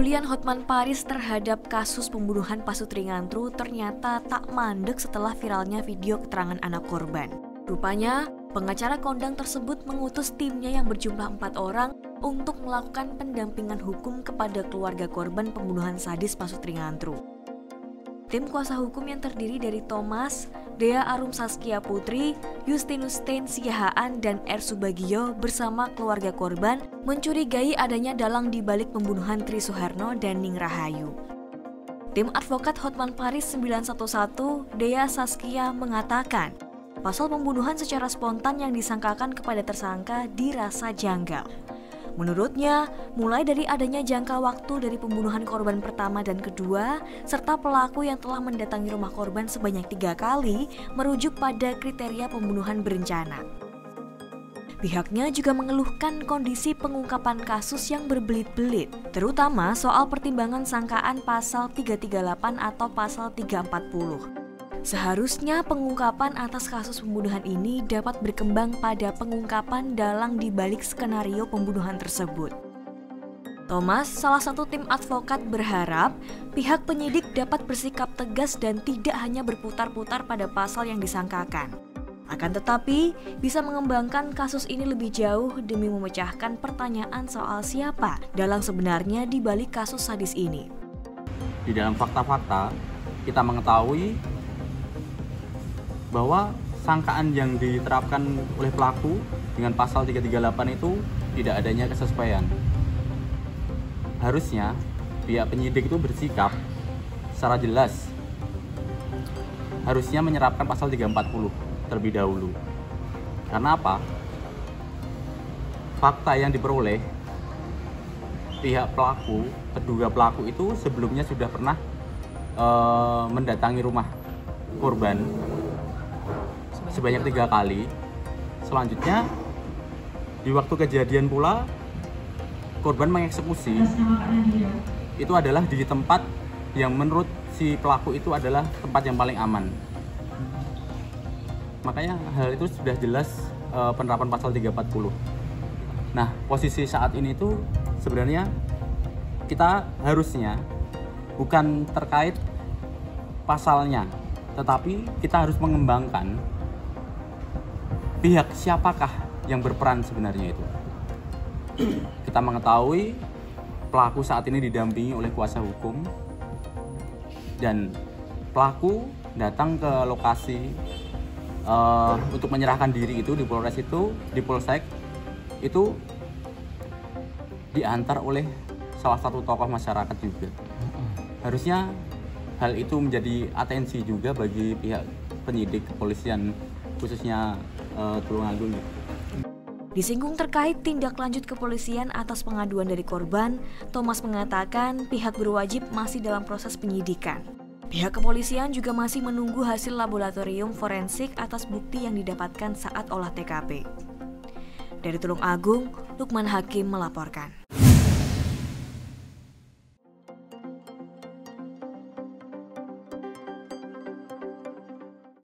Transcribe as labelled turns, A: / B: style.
A: Kepedulian Hotman Paris terhadap kasus pembunuhan Pasutri Ngantru ternyata tak mandek setelah viralnya video keterangan anak korban. Rupanya, pengacara kondang tersebut mengutus timnya yang berjumlah 4 orang untuk melakukan pendampingan hukum kepada keluarga korban pembunuhan sadis Pasutri Ngantru. Tim kuasa hukum yang terdiri dari Thomas, Dea Arum Saskia Putri, Justinus Stein Siahaan, dan R. Subagio bersama keluarga korban mencurigai adanya dalang di balik pembunuhan Tri Suharno dan Ning Rahayu. Tim advokat Hotman Paris 911, Dea Saskia, mengatakan pasal pembunuhan secara spontan yang disangkakan kepada tersangka dirasa janggal. Menurutnya, mulai dari adanya jangka waktu dari pembunuhan korban pertama dan kedua, serta pelaku yang telah mendatangi rumah korban sebanyak 3 kali, merujuk pada kriteria pembunuhan berencana. Pihaknya juga mengeluhkan kondisi pengungkapan kasus yang berbelit-belit, terutama soal pertimbangan sangkaan pasal 338 atau pasal 340. Seharusnya pengungkapan atas kasus pembunuhan ini dapat berkembang pada pengungkapan dalang di balik skenario pembunuhan tersebut. Thomas, salah satu tim advokat, berharap pihak penyidik dapat bersikap tegas dan tidak hanya berputar-putar pada pasal yang disangkakan. Akan tetapi, bisa mengembangkan kasus ini lebih jauh demi memecahkan pertanyaan soal siapa dalang sebenarnya di balik kasus sadis ini.
B: Di dalam fakta-fakta, kita mengetahui bahwa sangkaan yang diterapkan oleh pelaku dengan pasal 338 itu tidak adanya kesesuaian. Harusnya pihak penyidik itu bersikap secara jelas. Harusnya menyerapkan pasal 340 terlebih dahulu. Karena apa? Fakta yang diperoleh pihak pelaku, terduga pelaku itu sebelumnya sudah pernah mendatangi rumah korban sebanyak 3 kali. Selanjutnya, di waktu kejadian pula korban mengeksekusi itu adalah di tempat yang menurut si pelaku itu adalah tempat yang paling aman. Makanya hal itu sudah jelas penerapan pasal 340. Nah, posisi saat ini itu sebenarnya kita harusnya bukan terkait pasalnya, tetapi kita harus mengembangkan pihak siapakah yang berperan sebenarnya itu. Kita mengetahui pelaku saat ini didampingi oleh kuasa hukum, dan pelaku datang ke lokasi untuk menyerahkan diri itu di Polres itu, di Polsek itu diantar oleh salah satu tokoh masyarakat juga. Harusnya hal itu menjadi atensi juga bagi pihak penyidik kepolisian, khususnya Tulungagung.
A: Disinggung terkait tindak lanjut kepolisian atas pengaduan dari korban, Thomas mengatakan pihak berwajib masih dalam proses penyidikan. Pihak kepolisian juga masih menunggu hasil laboratorium forensik atas bukti yang didapatkan saat olah TKP. Dari Tulungagung, Lukman Hakim melaporkan.